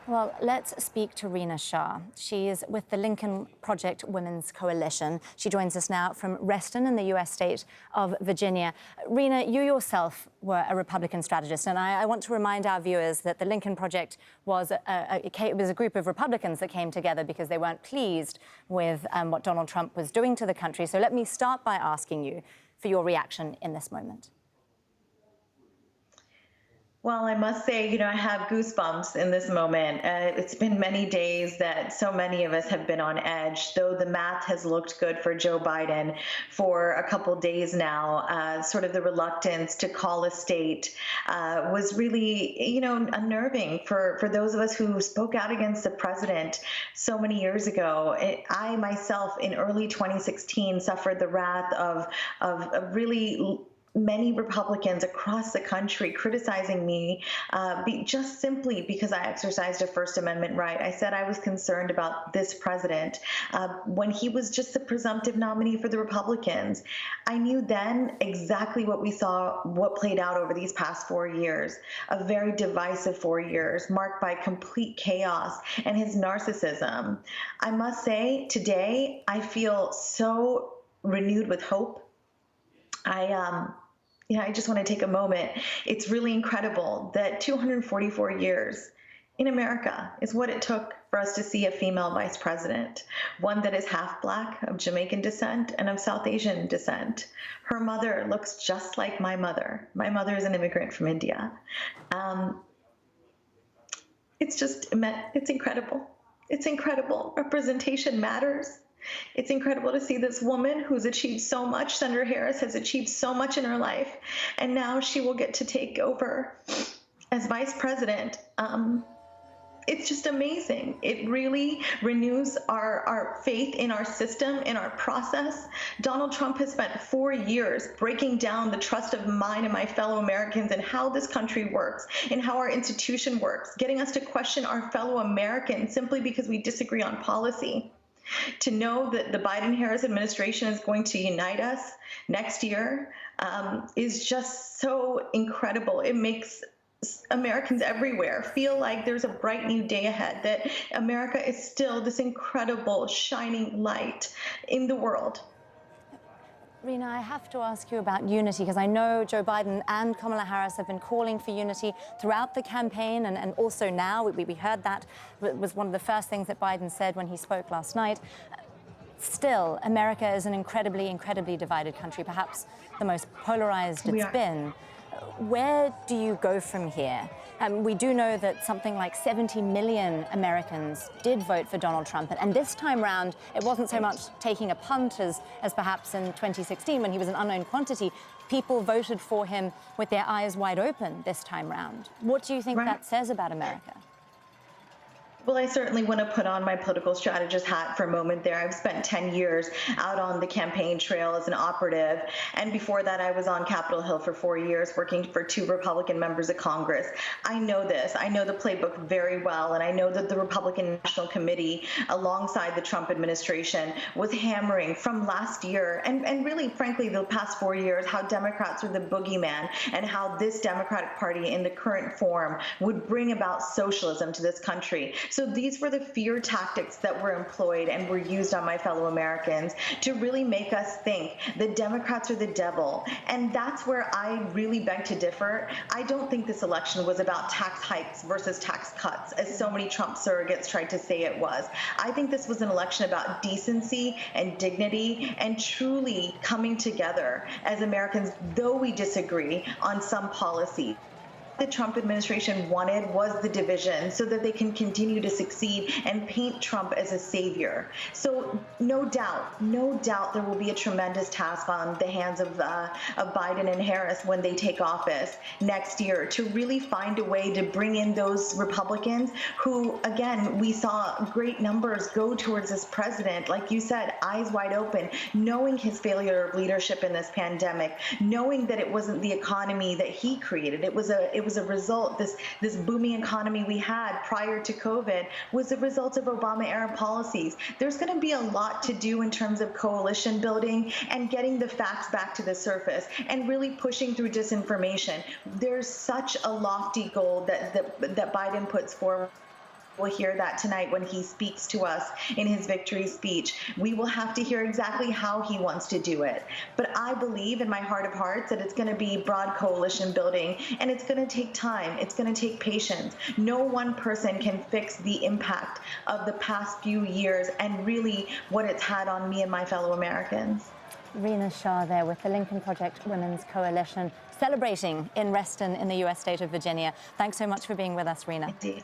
Well, let's speak to Rina Shah. She is with the Lincoln Project Women's Coalition. She joins us now from Reston in the U.S. state of Virginia. Rina, you yourself were a Republican strategist, and I want to remind our viewers that the Lincoln Project was a group of Republicans that came together because they weren't pleased with what Donald Trump was doing to the country. So let me start by asking you for your reaction in this moment. Well, I must say, I have goosebumps in this moment. It's been many days that so many of us have been on edge, though the math has looked good for Joe Biden for a couple days now. Sort of the reluctance to call a state was really, unnerving for those of us who spoke out against the president so many years ago. I myself, in early 2016, suffered the wrath of really many Republicans across the country criticizing me just simply because I exercised a First Amendment right. I said I was concerned about this president when he was just the presumptive nominee for the Republicans. I knew then exactly what played out over these past 4 years, a very divisive 4 years marked by complete chaos and his narcissism. I must say, today I feel so renewed with hope. I just want to take a moment. It's really incredible that 244 years in America is what it took for us to see a female vice president, one that is half Black, of Jamaican descent, and of South Asian descent. Her mother looks just like my mother. My mother is an immigrant from India. It's incredible. It's incredible. Representation matters. It's incredible to see this woman who's achieved so much. Senator Harris has achieved so much in her life, and now she will get to take over as vice president. It's just amazing. It really renews our faith in our system, in our process. Donald Trump has spent 4 years breaking down the trust of mine and my fellow Americans in how this country works, in how our institution works, getting us to question our fellow Americans simply because we disagree on policy. To know that the Biden-Harris administration is going to unite us next year is just so incredible. It makes Americans everywhere feel like there's a bright new day ahead, that America is still this incredible shining light in the world. Rina, I have to ask you about unity, because I know Joe Biden and Kamala Harris have been calling for unity throughout the campaign and also now. We heard that. It was one of the first things that Biden said when he spoke last night. Still, America is an incredibly, incredibly divided country, perhaps the most polarized it's been. Where do you go from here? We do know that something like 70 million Americans did vote for Donald Trump. And this time round, it wasn't so much taking a punt as perhaps in 2016 when he was an unknown quantity. People voted for him with their eyes wide open this time round. What do you think that says about America? Well, I certainly want to put on my political strategist hat for a moment there. I've spent 10 years out on the campaign trail as an operative. And before that, I was on Capitol Hill for 4 years working for 2 Republican members of Congress. I know this. I know the playbook very well. And I know that the Republican National Committee, alongside the Trump administration, was hammering from last year and really, frankly, the past 4 years, how Democrats were the boogeyman and how this Democratic Party in the current form would bring about socialism to this country. So these were the fear tactics that were employed and were used on my fellow Americans to really make us think the Democrats are the devil. And that's where I really beg to differ. I don't think this election was about tax hikes versus tax cuts, as so many Trump surrogates tried to say it was. I think this was an election about decency and dignity and truly coming together as Americans, though we disagree on some policy. The Trump administration wanted was the division so that they can continue to succeed and paint Trump as a savior. So no doubt there will be a tremendous task on the hands of Biden and Harris when they take office next year to really find a way to bring in those Republicans who, again, we saw great numbers go towards this president, like you said, eyes wide open, knowing his failure of leadership in this pandemic, knowing that it wasn't the economy that he created. It was a result, this booming economy we had prior to COVID was a result of Obama-era policies. There's going to be a lot to do in terms of coalition building and getting the facts back to the surface and really pushing through disinformation. There's such a lofty goal that Biden puts forward. We'll hear that tonight when he speaks to us in his victory speech. We will have to hear exactly how he wants to do it. But I believe in my heart of hearts that it's going to be broad coalition building, and it's going to take time. It's going to take patience. No one person can fix the impact of the past few years and really what it's had on me and my fellow Americans. Rina Shah there with the Lincoln Project Women's Coalition celebrating in Reston in the U.S. state of Virginia. Thanks so much for being with us, Rina. Indeed.